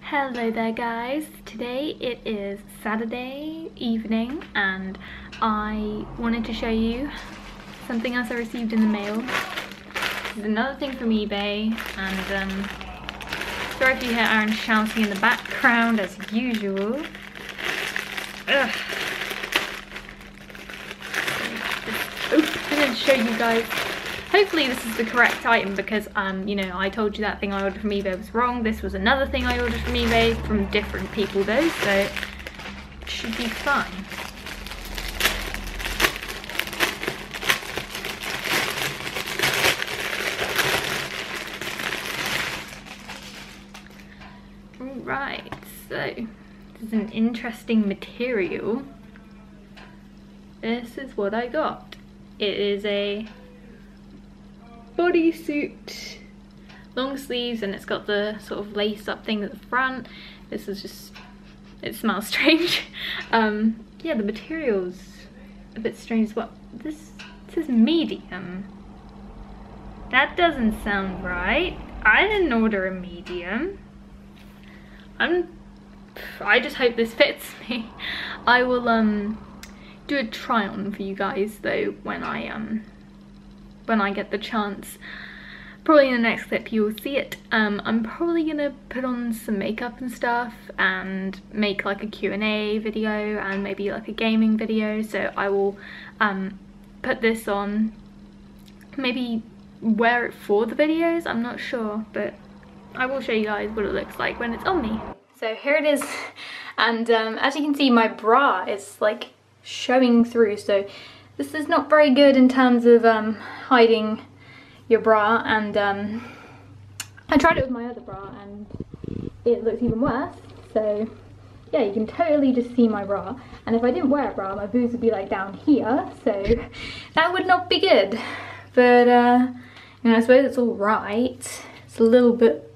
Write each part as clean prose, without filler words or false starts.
Hello there guys, today it is Saturday evening and I wanted to show you something else I received in the mail. This is another thing from eBay and sorry if you hear Aaron shouting in the background as usual. Ugh. Just open and show you guys. Hopefully this is the correct item because, you know, I told you that thing I ordered from eBay was wrong. This was another thing I ordered from eBay from different people though, so it should be fun. Alright, so this is an interesting material. This is what I got. It is a bodysuit, long sleeves, and it's got the sort of lace up thing at the front. This is just, it smells strange. Yeah, the material's a bit strange as well. This is medium. That doesn't sound right. I didn't order a medium. I just hope this fits me. I will do a try on for you guys though when I get the chance. Probably in the next clip you'll see it. I'm probably gonna put on some makeup and stuff and make like a Q&A video and maybe like a gaming video, so I will put this on, maybe wear it for the videos, I'm not sure, but I will show you guys what it looks like when it's on me. So here it is, and as you can see my bra is like showing through, so this is not very good in terms of hiding your bra, and I tried it with my other bra and it looks even worse. So yeah, you can totally just see my bra, and if I didn't wear a bra my boobs would be like down here, so that would not be good. But you know, I suppose it's all right. It's a little bit,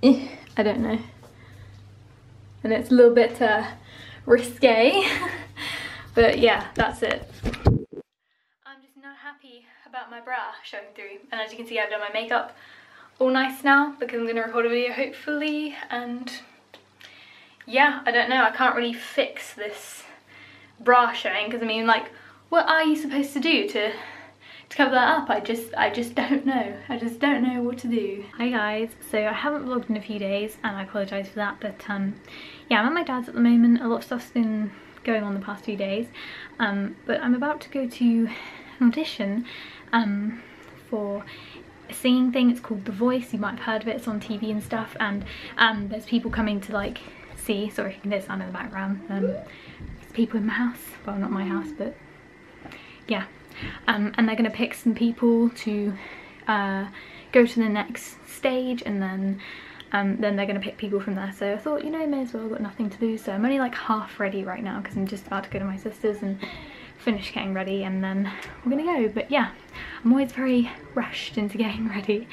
I don't know, and it's a little bit risque. But yeah, that's it. I'm just not happy about my bra showing through, and as you can see I've done my makeup all nice now because I'm going to record a video hopefully, and yeah, I don't know, I can't really fix this bra showing because I mean, like, what are you supposed to do to cover that up? I just don't know. I just don't know what to do. Hi guys, so I haven't vlogged in a few days and I apologise for that, but yeah, I'm at my dad's at the moment. A lot of stuff's been going on the past few days, but I'm about to go to an audition for a singing thing. It's called The Voice. You might have heard of it. It's on TV and stuff, and there's people coming to like see, sorry if you can hear sound in the background, there's people in my house, well not my house, but yeah, and they're going to pick some people to go to the next stage, and then they're going to pick people from there. So I thought, you know, may as well, I've got nothing to lose. So I'm only like half ready right now because I'm just about to go to my sister's and finish getting ready, and then we're gonna go. But yeah, I'm always very rushed into getting ready.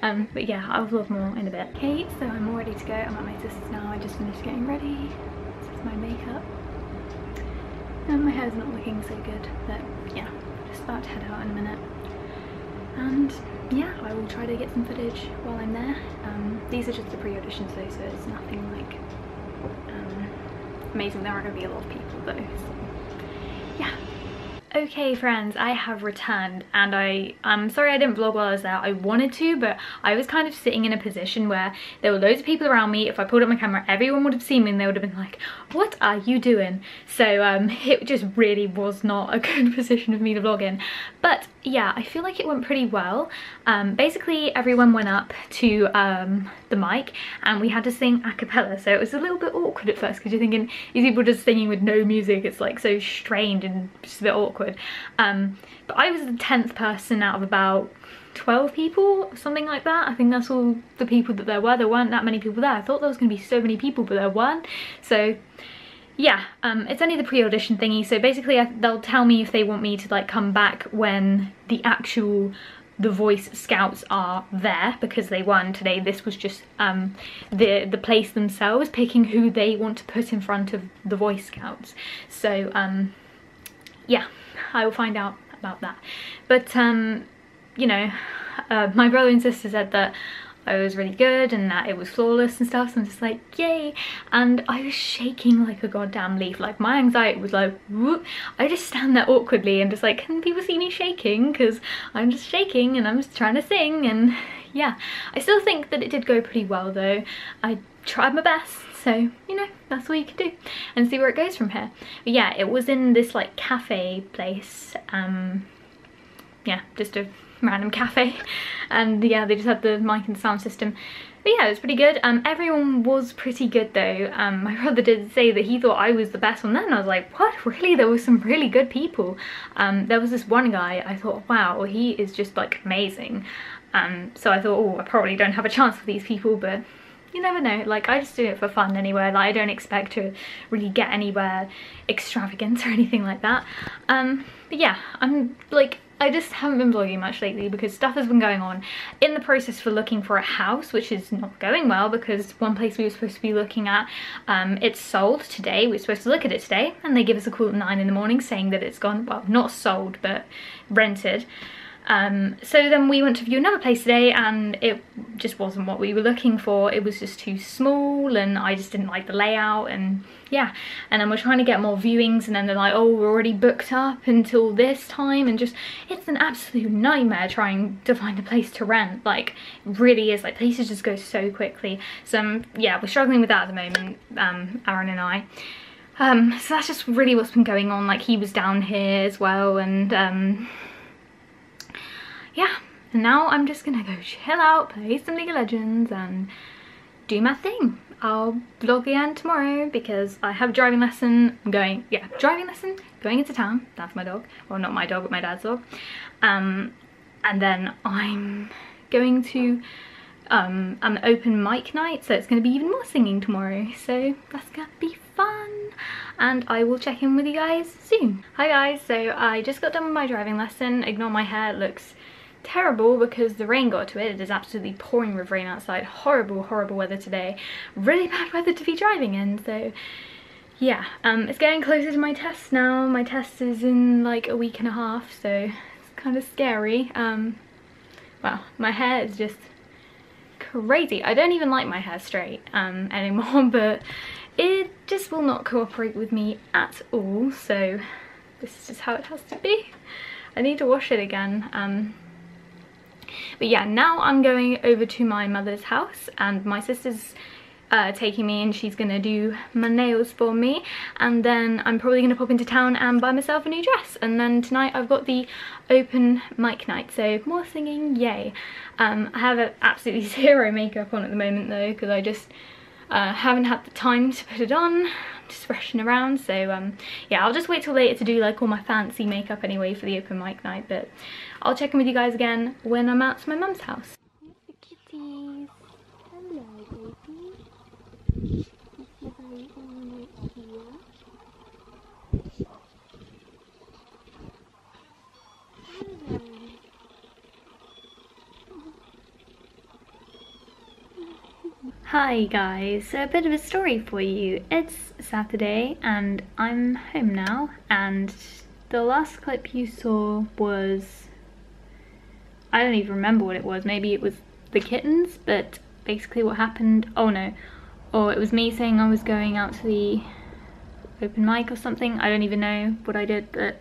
But yeah, I'll vlog more in a bit. Okay, so I'm all ready to go. I'm at my sister's now. I just finished getting ready. This is my makeup. And my hair's not looking so good, but yeah, just about to head out in a minute. And yeah, I will try to get some footage while I'm there. These are just the pre-auditions though, so it's nothing like amazing. There aren't going to be a lot of people though, so yeah. Okay friends, I have returned, and I'm sorry I didn't vlog while I was there. I wanted to, but I was kind of sitting in a position where there were loads of people around me. If I pulled up my camera, everyone would have seen me and they would have been like, what are you doing? So it just really was not a good position of me to vlog in. But yeah, I feel like it went pretty well. Basically everyone went up to the mic and we had to sing a cappella, so it was a little bit awkward at first because you're thinking, these people just singing with no music, it's like so strained and just a bit awkward. But I was the 10th person out of about 12 people, something like that. I think that's all the people that there were. There weren't that many people there. I thought there was going to be so many people, but there weren't. So yeah, it's only the pre-audition thingy, so basically they'll tell me if they want me to like come back when the actual The Voice scouts are there, because they weren't today. This was just the place themselves picking who they want to put in front of the Voice scouts. So yeah, I will find out about that. But you know, my brother and sister said that I was really good and that it was flawless and stuff, so I'm just like, yay. And I was shaking like a goddamn leaf. Like my anxiety was like, whoop. I just stand there awkwardly and just like, can people see me shaking? Because I'm just shaking and I'm just trying to sing. And yeah, I still think that it did go pretty well though. I tried my best, so you know, that's all you can do and see where it goes from here. But yeah, it was in this like cafe place, yeah, just a random cafe, and yeah, they just had the mic and sound system. But yeah, it was pretty good. Everyone was pretty good though. My brother did say that he thought I was the best one there, and I was like, what, really? There were some really good people. There was this one guy, I thought, wow, he is just like amazing. So I thought, oh, I probably don't have a chance with these people, but you never know. Like, I just do it for fun anyway. Like, I don't expect to really get anywhere extravagant or anything like that. But yeah, I'm like, I just haven't been vlogging much lately because stuff has been going on in the process for looking for a house, which is not going well because one place we were supposed to be looking at, it's sold today. We were supposed to look at it today and they give us a call at 9 in the morning saying that it's gone, well, not sold, but rented. So then we went to view another place today and it just wasn't what we were looking for. It was just too small and I just didn't like the layout, and yeah, and then we're trying to get more viewings and then they're like, oh, we're already booked up until this time, and just, it's an absolute nightmare trying to find a place to rent. Like, it really is, like, places just go so quickly. So yeah, we're struggling with that at the moment, Aaron and I. So that's just really what's been going on. Like, he was down here as well, and yeah, and now I'm just gonna go chill out, play some League of Legends and do my thing. I'll vlog again tomorrow because I have a driving lesson. I'm going, yeah, driving lesson, going into town. That's my dog. Well, not my dog, but my dad's dog. And then I'm going to an open mic night, so it's gonna be even more singing tomorrow. So that's gonna be fun. And I will check in with you guys soon. Hi guys, so I just got done with my driving lesson. Ignore my hair, it looks terrible because the rain got to it. It is absolutely pouring with rain outside. Horrible, horrible weather today. Really bad weather to be driving in. So yeah, it's getting closer to my test now. My test is in like a week and a half, so it's kind of scary. Wow, my hair is just crazy. I don't even like my hair straight anymore, but it just will not cooperate with me at all. So this is just how it has to be. I need to wash it again. But yeah, now I'm going over to my mother's house and my sister's taking me and she's gonna do my nails for me, and then I'm probably gonna pop into town and buy myself a new dress, and then tonight I've got the open mic night, so more singing, yay. I have absolutely zero makeup on at the moment though because I just haven't had the time to put it on. Just rushing around, so yeah, I'll just wait till later to do like all my fancy makeup anyway for the open mic night, but I'll check in with you guys again when I'm out to my mum's house. Here's the kitties. Hello, baby. Hi guys, so a bit of a story for you. It's Saturday and I'm home now, and the last clip you saw was, I don't even remember what it was, maybe it was the kittens, but basically what happened, oh no, or it was me saying I was going out to the open mic or something. I don't even know what I did, but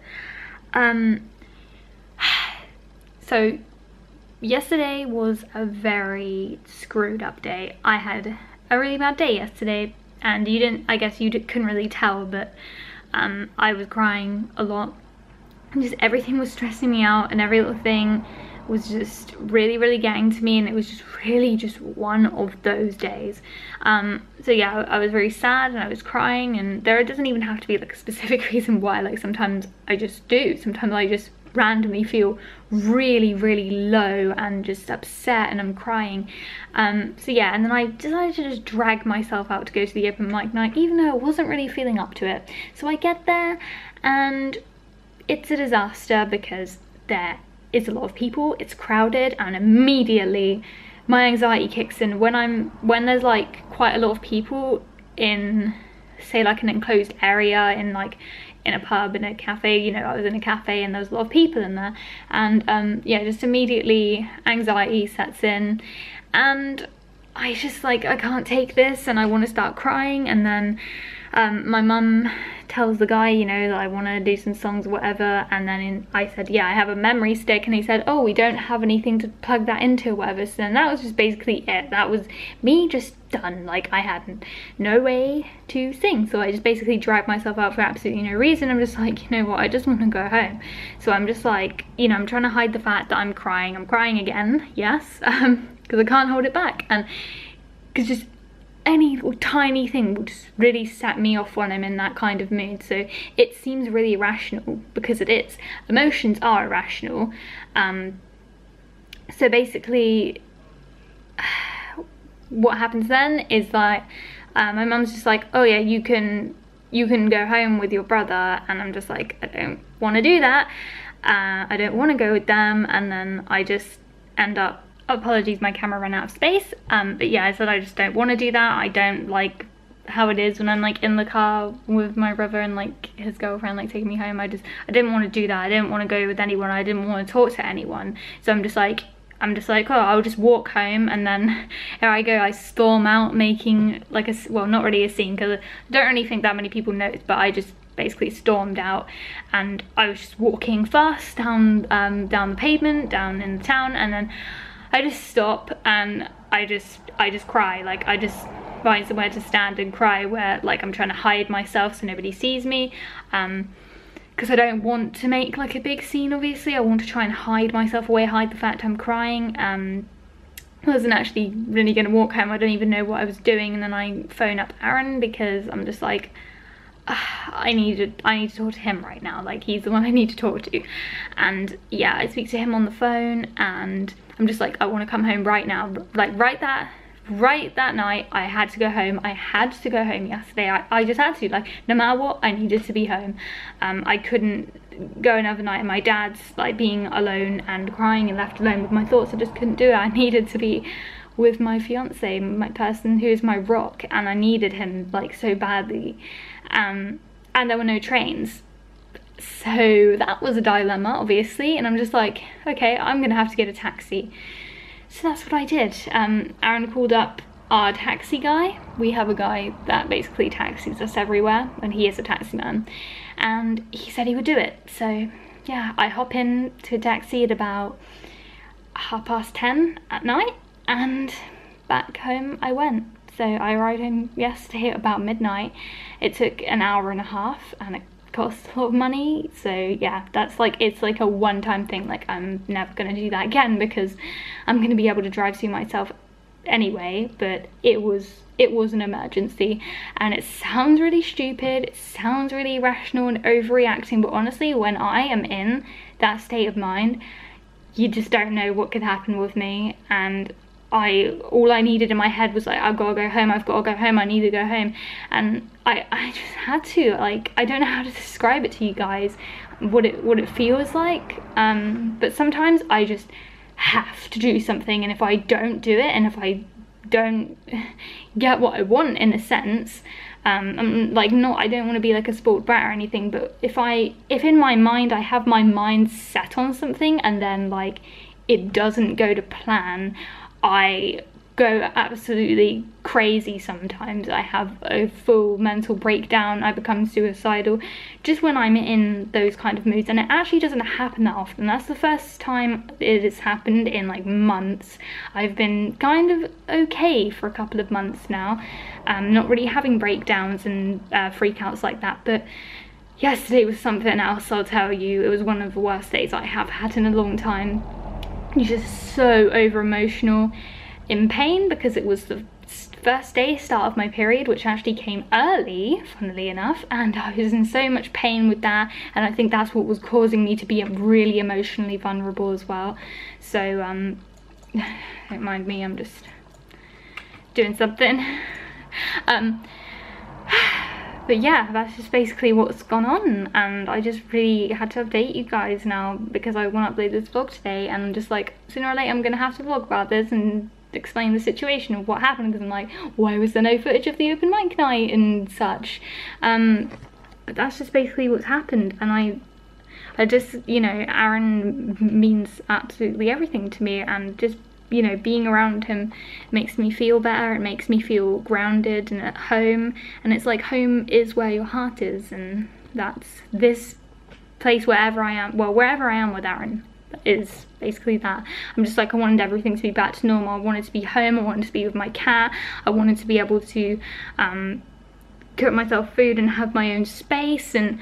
so yesterday was a very screwed up day. I had a really bad day yesterday, and you didn't, I guess you couldn't really tell, but I was crying a lot. Just everything was stressing me out and every little thing was just really getting to me, and it was just really just one of those days. So yeah, I was very sad and I was crying, and there doesn't even have to be like a specific reason why. Like sometimes I just do, sometimes I just randomly feel really low and just upset and I'm crying. So yeah, and then I decided to just drag myself out to go to the open mic night even though I wasn't really feeling up to it. So I get there and it's a disaster because there is a lot of people, it's crowded, and immediately my anxiety kicks in when there's like quite a lot of people in, say, like an enclosed area in like in a pub, in a cafe. You know, I was in a cafe and there was a lot of people in there, and yeah, just immediately anxiety sets in, and I just like, I can't take this and I want to start crying. And then my mum tells the guy, you know, that I want to do some songs or whatever, and then I said, yeah, I have a memory stick, and he said, oh, we don't have anything to plug that into or whatever. So then that was just basically it. That was me just done. Like, I had no way to sing, so I just basically dragged myself out for absolutely no reason. I'm just like, you know what, I just want to go home. So I'm just like, you know, I'm trying to hide the fact that I'm crying. I'm crying again, yes, because I can't hold it back, and because just any little tiny thing will just really set me off when I'm in that kind of mood. So it seems really irrational, because it is. Emotions are irrational. So basically what happens then is that my mum's just like, oh yeah, you can go home with your brother, and I'm just like, I don't want to do that. I don't want to go with them. And then I just end up, apologies, my camera ran out of space, but yeah, I said I just don't want to do that. I don't like how it is when I'm like in the car with my brother and like his girlfriend like taking me home. I didn't want to do that. I didn't want to go with anyone. I didn't want to talk to anyone. So I'm just like, oh, I'll just walk home. And then here I go, I storm out making like a, well, not really a scene, because I don't really think that many people noticed, but I just basically stormed out, and I was just walking fast down the pavement, down in the town, and then I just stop and I just cry. Like, I just find somewhere to stand and cry, where like I'm trying to hide myself so nobody sees me, because I don't want to make like a big scene. Obviously I want to try and hide myself away, hide the fact I'm crying. I wasn't actually really gonna walk home. I don't even know what I was doing, and then I phone up Aaron, because I'm just like, I need to talk to him right now. Like, he's the one I need to talk to. And yeah, I speak to him on the phone, and I'm just like, I want to come home right now. Like, right that night, I had to go home. I had to go home yesterday. I just had to. Like, no matter what, I needed to be home. I couldn't go another night in my dad's, like, being alone and crying and left alone with my thoughts. I just couldn't do it. I needed to be with my fiance, my person who is my rock, and I needed him like so badly. And there were no trains, so that was a dilemma, obviously. And I'm just like, okay, I'm gonna have to get a taxi. So that's what I did. Aaron called up our taxi guy. We have a guy that basically taxis us everywhere, and he is a taxi man, and he said he would do it. So yeah, I hop in to a taxi at about 10:30 at night, and back home I went. So I arrived home yesterday at about midnight. It took an hour and a half, and it cost a lot of money. So yeah, that's like, it's like a one-time thing. Like, I'm never gonna do that again, because I'm gonna be able to drive to myself anyway. But it was an emergency, and it sounds really stupid, it sounds really irrational and overreacting, but honestly, when I am in that state of mind, you just don't know what could happen with me. And all I needed in my head was like, I've got to go home, I've got to go home, I need to go home. And I just had to. Like, I don't know how to describe it to you guys, what it feels like, but sometimes I just have to do something, and if I don't do it, and if I don't get what I want, in a sense, I'm like, I don't want to be like a spoiled brat or anything, but if in my mind I have my mind set on something, and then like it doesn't go to plan, I go absolutely crazy sometimes. I have a full mental breakdown. I become suicidal just when I'm in those kind of moods, and it actually doesn't happen that often. That's the first time it has happened in like months. I've been kind of okay for a couple of months now, not really having breakdowns and freakouts like that, but yesterday was something else, I'll tell you. It was one of the worst days I have had in a long time. You're just so over emotional, in pain, because it was the first day, start of my period, which actually came early, funnily enough, and I was in so much pain with that, and I think that's what was causing me to be really emotionally vulnerable as well. So don't mind me, I'm just doing something. But yeah, that's just basically what's gone on, and I just really had to update you guys now, because I want to upload this vlog today, and I'm just like, sooner or later I'm gonna have to vlog about this and explain the situation of what happened, because I'm like, why was there no footage of the open mic night and such? But that's just basically what's happened, and I just, you know, Aaron means absolutely everything to me, and just you know, being around him makes me feel better. It makes me feel grounded and at home. And it's like home is where your heart is, and that's this place wherever I am. Well, wherever I am with Aaron is basically that. I'm just like, I wanted everything to be back to normal. I wanted to be home. I wanted to be with my cat. I wanted to be able to cook myself food and have my own space, and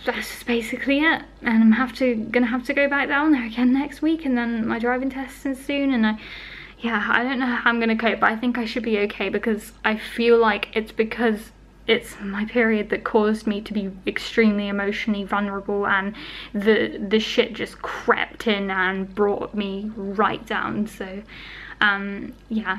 that's just basically it. And I'm gonna have to go back down there again next week, and then my driving test is soon, and I don't know how I'm gonna cope, but I think I should be okay, because I feel like it's because it's my period that caused me to be extremely emotionally vulnerable, and the shit just crept in and brought me right down. So yeah,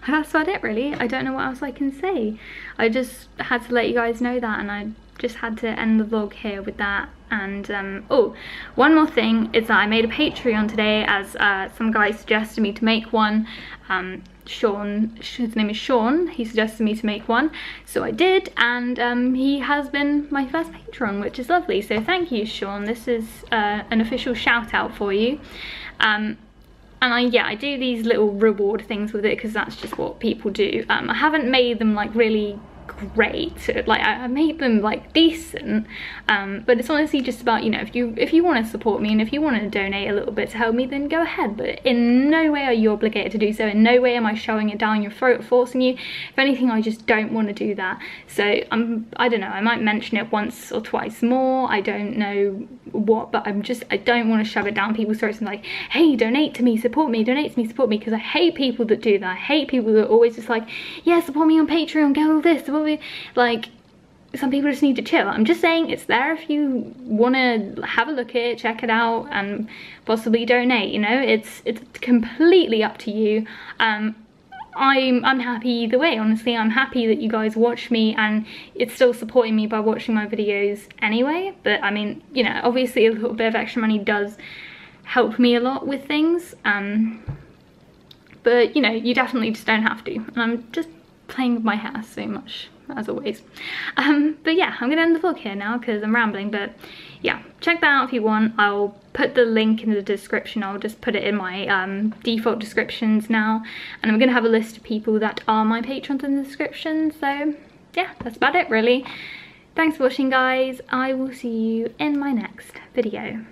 that's about it really. I don't know what else I can say. I just had to let you guys know that, and I just had to end the vlog here with that. And oh, one more thing is that I made a Patreon today, as some guy suggested me to make one. Shawn, his name is Shawn, he suggested me to make one, so I did, and he has been my first patron, which is lovely. So thank you, Shawn. This is an official shout out for you. And I do these little reward things with it, because that's just what people do. I haven't made them like really great, like I made them like decent, but it's honestly just about, you know, if you want to support me and if you want to donate a little bit to help me, then go ahead, but in no way are you obligated to do so. In no way am I shoving it down your throat, forcing you. If anything, I just don't want to do that. So I don't know, I might mention it once or twice more, I don't know what, but I don't want to shove it down people's throats and like, hey, donate to me, support me, donate to me, support me, because I hate people that do that. I hate people that are always just like, yeah, support me on Patreon, get all this, support me. Like, some people just need to chill. I'm just saying it's there if you want to have a look at it, check it out, and possibly donate, you know. It's completely up to you. I'm happy either way, honestly. I'm happy that you guys watch me, and it's still supporting me by watching my videos anyway. But I mean, you know, obviously a little bit of extra money does help me a lot with things, but you know, you definitely just don't have to. And I'm just playing with my hair so much, as always. But yeah, I'm gonna end the vlog here now because I'm rambling. But yeah, check that out if you want. I'll put the link in the description. I'll just put it in my default descriptions now, and I'm gonna have a list of people that are my patrons in the description. So yeah, that's about it really. Thanks for watching, guys. I will see you in my next video.